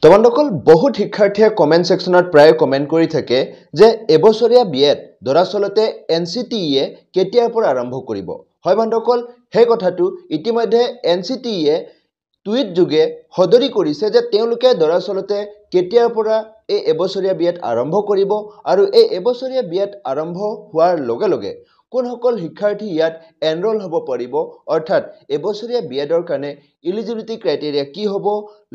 তো বন্ধুসকল বহুত শিক্ষাৰ্থীয়ে কমেন্ট সেকশনত প্ৰায় কমেন্ট কৰি থাকে যে এবছৰীয়া বিএড দৰাচলতে এনচিটিয়ে কেতিয়াৰ পৰা আৰম্ভ কৰিব। হয় বন্ধুসকল সেই কথাটো ইতিমধ্যে এনচিটিয়ে টুইট যোগে সদৰি কৰিছে যে তেওঁলোকে দৰাচলতে কেতিয়াৰ পৰা এই এবছৰীয়া বিএড আৰম্ভ কৰিব আৰু এই এবছৰীয়া বিএড আৰম্ভ হোৱাৰ লগে লগে কোনসকল শিক্ষাৰ্থী ইয়াত এনৰোল হ'ব পাৰিব অৰ্থাৎ এবছৰীয়া বিএডৰ কাৰণে এলিজিবিলিটি ক্ৰাইটেৰিয়া কি হ'ব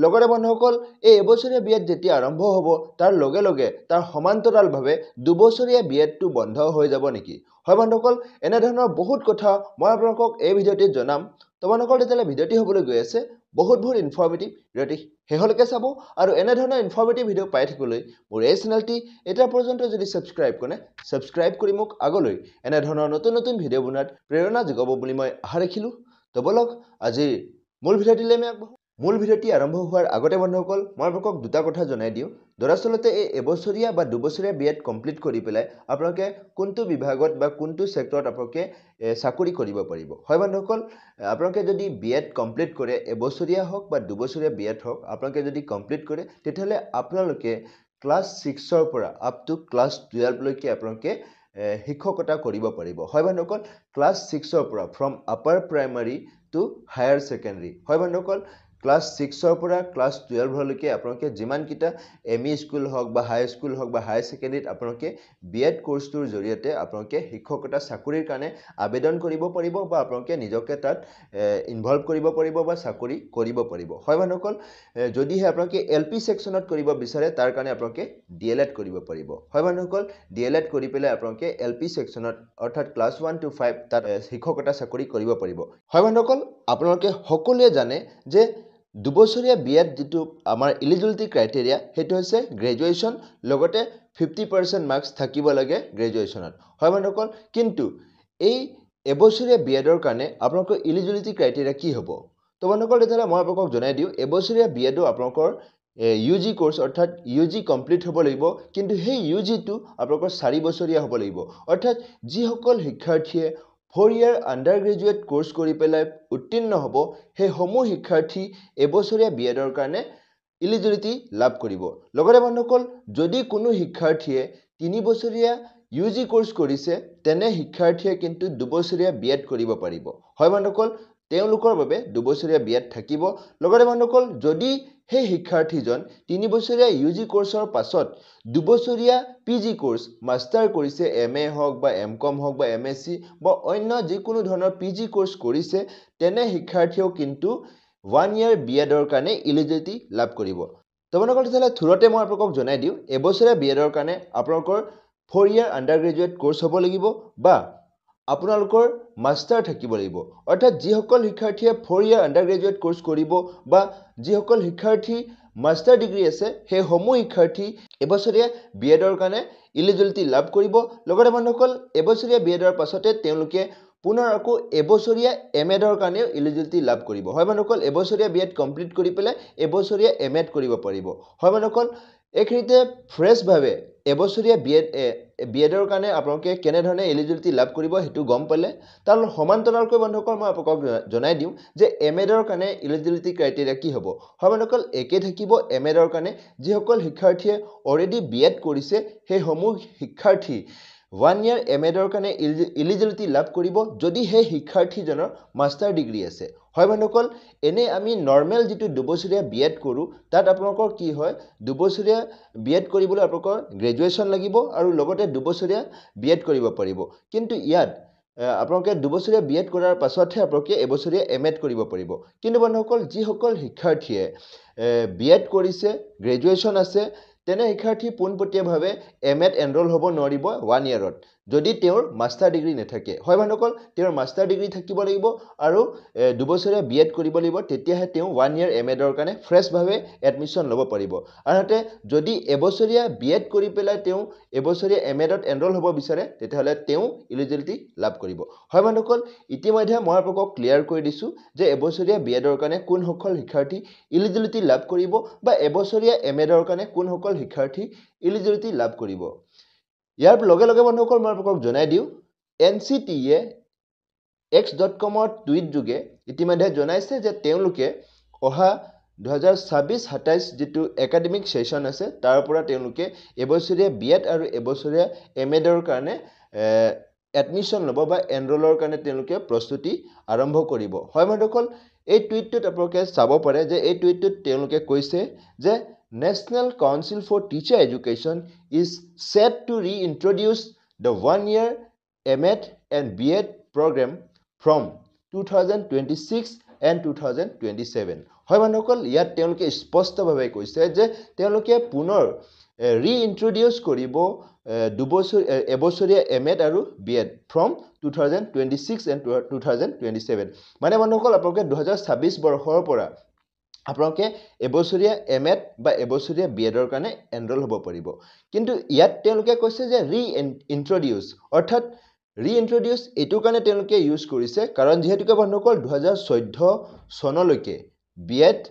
লগতে বন্ধুসকল এই এবছৰীয়া বিএড যেতিয়া আৰম্ভ হ'ব তাৰ লগে লগে তাৰ সমান্তৰালভাৱে দুবছৰীয়া বিএডটো বন্ধ হৈ যাব নেকি। হয় বন্ধুসকল এনে ধৰণৰ বহুত কথা মই আপোনালোকক এই ভিডিঅ'টিত জনাম। তো বন্ধুসকল তেতিয়ালে ভিডিঅ'টি হ'বলৈ গৈ আছে বহুত ইনফৰ্মেটিভ ভিডিঅ'টি শেষলৈকে চাব আৰু এনে ধৰণৰ ইনফৰ্মেটিভ ভিডিঅ' পাই থাকিবলৈ মোৰ এই চেনেলটি এতিয়া পৰ্যন্ত যদি সাবস্ক্ৰাইব কৰে সাবস্ক্ৰাইব কৰি মোক আগলৈ এনে ধৰণৰ নতুন ভিডিঅ' বনোৱাত প্ৰেৰণা যোগাব বুলি মই আশা ৰাখিলোঁ। তো বলক আজি মূল ভিডিঅ'টিলৈ আমি আগবাঢ়ো। মূল ভিডিঅ'টি আৰম্ভ হোৱাৰ আগতে বন্ধুসকল মই আপোনালোকক দুটা কথা জনাই দিওঁ। দৰাচলতে এই এবছৰীয়া বা দুবছৰীয়া বিএড কমপ্লিট কৰি পেলাই আপোনালোকে কোনটো বিভাগত বা কোনটো সেক্টৰত আপোনালোকে চাকৰি কৰিব পাৰিব। হয় বন্ধুসকল আপোনালোকে যদি বিএড কমপ্লিট কৰে এবছৰীয়া হওক বা দুবছৰীয়া বিএড হওক আপোনালোকে যদি কমপ্লিট কৰে তেতিয়াহ'লে আপোনালোকে ক্লাছ 6ৰ পৰা আপ টু ক্লাছ 12 লৈকে আপোনালোকে শিক্ষকতা কৰিব পাৰিব। হয় বন্ধুসকল ক্লাছ 6ৰ পৰা from upper primary to higher secondary. হয় বন্ধুসকল ক্লাছ 6ৰ পৰা ক্লাছ 12 লৈকে আপোনালোকে যিমান কিটা এমই স্কুল হওক বা হাই স্কুল হওক বা হাই সেকেন্ডাৰীত আপোনালোকে বিএড কোৰ্সটোৰ জৰিয়তে আপোনালোকে শিক্ষকতা চাকৰিৰ কাৰণে আবেদন কৰিব পাৰিব বা আপোনালোকে নিজকে তাত ইনভলভ কৰিব পাৰিব বা চাকৰি কৰিব পাৰিব। হয় বন্ধুসকল যদিহে আপোনালোকে এলপি সেকশনত কৰিব বিচাৰে তাৰ কাৰণে আপোনালোকে ডিএলএড কৰিব পাৰিব। হয় বন্ধুসকল ডিএলএড কৰি পেলাই আপোনালোকে এলপি সেকশনত অৰ্থাৎ ক্লাছ 1 to 5 তাত শিক্ষকতা চাকৰি কৰিব পাৰিব। হয় বন্ধুসকল আপোনালোকে সকলোৱে জানে যে দুবছৰীয়া বিএড যেটো আমাৰ এলিজিবিলিটি ক্ৰাইটেৰিয়া হেতু হৈছে গ্ৰেজুৱেচন লগতে 50% মাৰ্কস থাকিব লাগে গ্ৰেজুৱেচনত। হয় বন্ধুসকল কিন্তু এই এবছৰীয়া বিএডৰ কাৰণে আপোনালোকৰ এলিজিবিলিটি ক্ৰাইটেৰিয়া কি হ'ব। তো বন্ধুসকল এতিয়া মই আপোনালোকক জনাই দিওঁ এবছৰীয়া বিএডো আপোনালোকৰ ইউজি কোৰ্স অৰ্থাৎ ইউজি কমপ্লিট হ'ব লাগিব কিন্তু সেই ইউজিটো আপোনালোকৰ 4 বছৰীয়া হ'ব লাগিব অৰ্থাৎ যিসকল শিক্ষাৰ্থীয়ে 4 year undergraduate কোৰ্স কৰি পেলাই উত্তীৰ্ণ হ'ব সেই সমূহ শিক্ষাৰ্থী এবছৰীয়া বিএডৰ কাৰণে এলিজিবিলিটি লাভ কৰিব। লগতে বন্ধুসকল যদি কোনো শিক্ষাৰ্থীয়ে 3 বছৰীয়া ইউজি কোৰ্স কৰিছে তেনে শিক্ষাৰ্থীয়ে কিন্তু দুবছৰীয়া বিএড কৰিব পাৰিব। হয় বন্ধুসকল তেওঁলোকৰ বাবে দুবছৰীয়া বিএড থাকিব। লগতে বন্ধুসকল যদি সেই শিক্ষাৰ্থীজন 3 বছৰীয়া ইউজি কোৰ্সৰ পাছত দুবছৰীয়া পিজি কোৰ্স মাস্টাৰ কৰিছে এমএ হওক বা এমকম হওক বা এমএসসি বা অন্য যিকোনো ধৰণৰ পিজি কোৰ্স কৰিছে তেনে শিক্ষাৰ্থীও কিন্তু 1 year বিএডৰ কাৰণে এলিজিবিলিটি লাভ কৰিব। তো বন্ধুসকল তেতিয়াহ'লে থুৰতে মই আপোনালোকক জনাই দিওঁ এবছৰীয়া বিএডৰ কাৰণে আপোনালোকৰ 4 year undergraduate কোৰ্স হ'ব লাগিব বা আপোনালোকৰ মাস্টাৰ থাকিব লাগিব অৰ্থাৎ যিসকল শিক্ষাৰ্থীয়ে 4 year undergraduate কোৰ্স কৰিব বা যিসকল শিক্ষাৰ্থী মাস্টাৰ ডিগ্ৰী আছে সেই সমূহ শিক্ষাৰ্থী এবছৰীয়া বিএডৰ কাৰণে এলিজিবিলিটি লাভ কৰিব। লগতে বন্ধুসকল এবছৰীয়া বিএডৰ পাছতে তেওঁলোকে পুনৰ আকৌ এবছৰীয়া এমএডৰ কাৰণে এলিজিবিলিটি লাভ কৰিব। হয় বন্ধুসকল এবছৰীয়া বিএড কমপ্লিট কৰি পেলাই এবছৰীয়া এমএড কৰিব পাৰিব। হয় বন্ধুসকল এইখিনিতে ফ্ৰেছ ভাৱে এবছৰীয়া বিএডৰ কাৰণে আপোনালোকে কেনে ধৰণে এলিজিবিলিটি লাভ কৰিব হেতু গম পালে তাৰ সমান্তৰালকৈ বন্ধুসকল মই আপোনালোকক জনাই দিওঁ যে এমএডৰ কাৰণে এলিজিবিলিটি ক্ৰাইটেৰিয়া কি হ'ব। হয় বন্ধুসকল একে থাকিব এমএডৰ কাৰণে যিসকল শিক্ষাৰ্থীয়ে অলৰেডি বিএড কৰিছে সেই সমূহ শিক্ষাৰ্থী 1 year এমএডৰ কাৰণে এলিজিবিলিটি লাভ কৰিব যদি সেই শিক্ষাৰ্থীজনৰ মাস্টাৰ ডিগ্ৰী আছে। হয় বন্ধুসকল এনে আমি নৰ্মেল যেটো দুবছৰীয়া বিএড কৰো তাত আপোনালোকৰ কি হয় দুবছৰীয়া বিএড কৰিবলৈ আপোনালোকৰ গ্ৰেজুৱেচন লাগিব আৰু লগতে দুবছৰীয়া বিএড কৰিব পাৰিব কিন্তু ইয়াত আপোনালোকে দুবছৰীয়া বিএড কৰাৰ পাছতহে আপোনালোকে এবছৰীয়া এমএড কৰিব পাৰিব। কিন্তু বন্ধুসকল যিসকল শিক্ষাৰ্থীয়ে বিএড কৰিছে গ্ৰেজুৱেচন আছে তেনে শিক্ষাৰ্থী পোনপটীয়াভাৱে এমএড এনৰোল হ'ব নোৱাৰিব 1 yearত যদি তেওঁৰ মাস্টাৰ ডিগ্ৰী নাথাকে। হয় বন্ধুসকল তেওঁৰ মাস্টাৰ ডিগ্ৰী থাকিব লাগিব আৰু দুবছৰীয়া বিএড কৰিব লাগিব তেতিয়াহে তেওঁ 1 year এমএডৰ কাৰণে ফ্ৰেছ ভাৱে এডমিশন ল'ব পাৰিব। আনহাতে যদি এবছৰীয়া বিএড কৰি পেলাই তেওঁ এবছৰীয়া এমএডত এনৰোল হ'ব বিচাৰে তেতিয়াহ'লে তেওঁ এলিজিবিলিটি লাভ কৰিব। হয় বন্ধুসকল ইতিমধ্যে মই আপোনালোকক ক্লিয়াৰ কৰি দিছো যে এবছৰীয়া বিএডৰ কাৰণে কোনসকল শিক্ষাৰ্থী এলিজিবিলিটি লাভ কৰিব বা এবছৰীয়া এমএডৰ কাৰণে কোনসকল শিক্ষাৰ্থী এলিজিবিলিটি লাভ কৰিব। ইয়াৰ লগে লগে বন্ধুসকল মই আপোনালোকক জনাই দিওঁ এনচিটিয়ে x.com টুইট যোগে ইতিমধ্যে জনাইছে যে তেওঁলোকে অহা 2026-27 যেটো একাডেমিক সেশন আছে তাৰ পৰা তেওঁলোকে এবছৰীয়া বিএড আৰু এবছৰীয়া এমএডৰ কাৰণে এডমিশন লব বা এনৰোলৰ কাৰণে তেওঁলোকে প্ৰস্তুতি আৰম্ভ কৰিব হয় বন্ধুসকল এই টুইটটোত আপোনালোকে চাব পাৰে যে এই টুইটটোত তেওঁলোকে কৈছে যে National Council for Teacher Education is set to reintroduce the one-year MEd and BEd program from 2026 and 2027 হয় বন্ধুসকল ইয়াত তেওঁলোকে স্পষ্টভাৱে কৈছে যে তেওঁলোকে পুনৰ ৰিইন্ট্ৰোডিউস কৰিব এবছৰীয়া এমএড আৰু বিএড from 2026 and 2027 মানে বন্ধুসকল আপোনালোকে 2026 বৰ্ষৰ পৰা আপোনালোকে এবছৰীয়া এমএড বা এবছৰীয়া বিএডৰ কাৰণে এনৰোল হ'ব পাৰিব কিন্তু ইয়াত তেওঁলোকে কৈছে যে ৰিইন্ট্ৰোডিউস অৰ্থাৎ ৰিইন্ট্ৰোডিউস এটো কাৰণে তেওঁলোকে ইউজ কৰিছে কাৰণ যেহেতুকে বন্ধুসকল 2014 সনলৈকে বিএড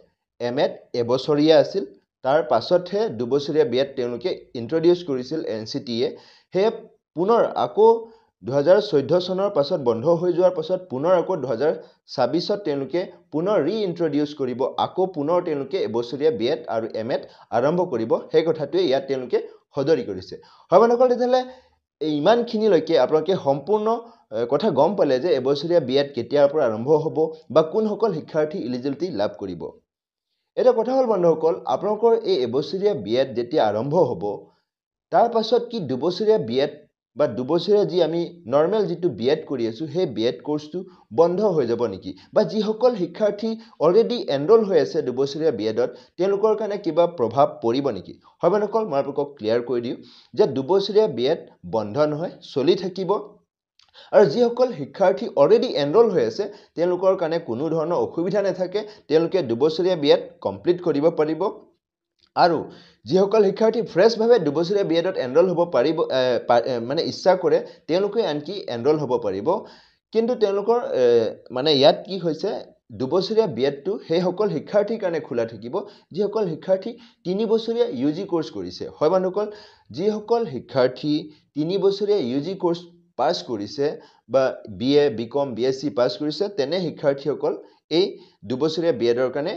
এমএড এবছৰীয়া আছিল তাৰ পাছতহে দুবছৰীয়া বিএড তেওঁলোকে ইন্ট্ৰোডিউস কৰিছিল এনসিটিয়ে হে পুনৰ আকৌ 2014 সনৰ পাছত বন্ধ হৈ যোৱাৰ পাছত পুনৰ আকৌ 2026 তেওঁলোকে পুনৰ ৰিইন্ট্ৰোডিউস কৰিব আকৌ পুনৰ তেওঁলোকে এবছৰীয়া বিএড আৰু এমএড আৰম্ভ কৰিব হে কথাটোৱে ইয়াত তেওঁলোকে হদৰি কৰিছে হয় বন্ধুসকল তেতিয়ালে ইমানখিনি লৈকে আপোনালোকে সম্পূৰ্ণ কথা গম পালে যে এবছৰীয়া বিএড কেতিয়াৰ পৰা আৰম্ভ হ'ব বা কোন সকল শিক্ষাৰ্থী এলিজিবিলিটি লাভ কৰিব এটা কথা হল বন্ধুসকল আপোনালোকৰ এই এবছৰীয়া বিএড যেতিয়া আৰম্ভ হ'ব তাৰ পাছত কি দুবছৰীয়া বিএড বা দুবছৰীয়া যি আমি নৰমাল যেটো বিএড কৰি আছো হে বিএড কোৰ্সটো বন্ধ হৈ যাব নেকি বা যি সকল শিক্ষাৰ্থী অলৰেডি এনৰোল হৈ আছে দুবছৰীয়া বিএডত তেওঁলোকৰ কাৰণে কিবা প্ৰভাৱ পৰিব নেকি হয় বন্ধুসকল মই আপোনাক ক্লিয়াৰ কৰি দিও যে দুবছৰীয়া বিএড বন্ধ নহয় চলি থাকিব আৰু যি সকল শিক্ষাৰ্থী অলৰেডি এনৰোল হৈ আছে তেওঁলোকৰ কাৰণে কোনো ধৰণৰ অসুবিধা নাথাকে তেওঁলোকে দুবছৰীয়া বিএড কমপ্লিট কৰিব পাৰিব আৰু যি সকল শিক্ষাৰ্থী ফ্ৰেশ ভাৱে দুবছৰীয়া বিএডত এনৰোল হ'ব পাৰিব মানে ইচ্ছা কৰে তেওঁলোকে আনকি এনৰোল হ'ব পাৰিব কিন্তু তেওঁলোকৰ মানে ইয়াত কি হৈছে দুবছৰীয়া বিএডটো সেই সকল শিক্ষাৰ্থীৰ কাৰণে খোলা থাকিব যি সকল শিক্ষাৰ্থী 3 বছৰীয়া ইউজি কোৰ্স কৰিছে হয় বন্ধুসকল যি সকল শিক্ষাৰ্থী 3 বছৰীয়া ইউজি কোৰ্স পাস কৰিছে বা বিএ বিকম বিএসসি পাস কৰিছে তেনে শিক্ষাৰ্থীসকল এই দুবছৰীয়া বিএডৰ কাৰণে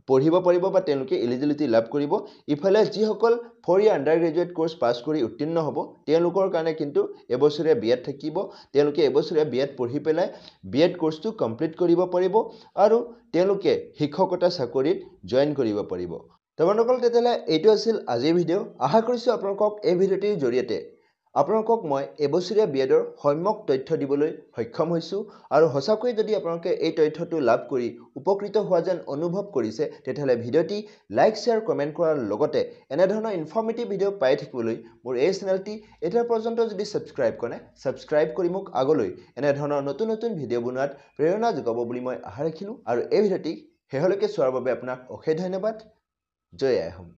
পঢ়িব পাৰিব বা তেওঁলোকে এলিজিবিলিটি লাভ কৰিব ইফালে যি সকল 4 ইয়াৰ আন্ডাৰ গ্ৰেজুৱেট কোৰ্স পাস কৰি উত্তীৰ্ণ হ'ব তেওঁলোকৰ কাৰণে কিন্তু এবছৰীয়া বিএড থাকিব তেওঁলোকে এবছৰীয়া বিএড পঢ়ি পেলাই বিএড কোৰ্সটো কমপ্লিট কৰিব পাৰিব আৰু তেওঁলোকে শিক্ষকতা চাকৰিত জয়েন কৰিব পাৰিব তোমালোকক তেতিয়ালে এইটো আছিল আজিৰ ভিডিও আশা কৰিছো আপোনালোকক এই ভিডিওটিৰ জৰিয়তে আপোনালোকক মই এবছৰীয়া বিএডৰ সম্যক তথ্য দিবলৈ সক্ষম হৈছো আৰু হসাকৈ যদি আপোনালোকে এই তথ্যটো লাভ কৰি উপকৃত হোৱা যেন অনুভৱ কৰিছে তেতিয়ালে ভিডিওটি লাইক শেয়াৰ কমেন্ট কৰাৰ লগতে এনে ধৰণৰ ইনফৰ্মেটিভ ভিডিও পাই থাকিবলৈ মোৰ এই চেনেলটি এতিয়া পৰ্যন্ত যদি সাবস্ক্ৰাইব কৰে সাবস্ক্ৰাইব কৰি মোক আগলৈ এনে ধৰণৰ নতুন নতুন ভিডিও বনোৱাত প্ৰেৰণা যোগাব বুলি মই আশা ৰাখিলো আৰু এই ভিডিওটি হেহলৈকে চোৱাৰ বাবে আপোনাক অশেষ ধন্যবাদ জয় আই হোম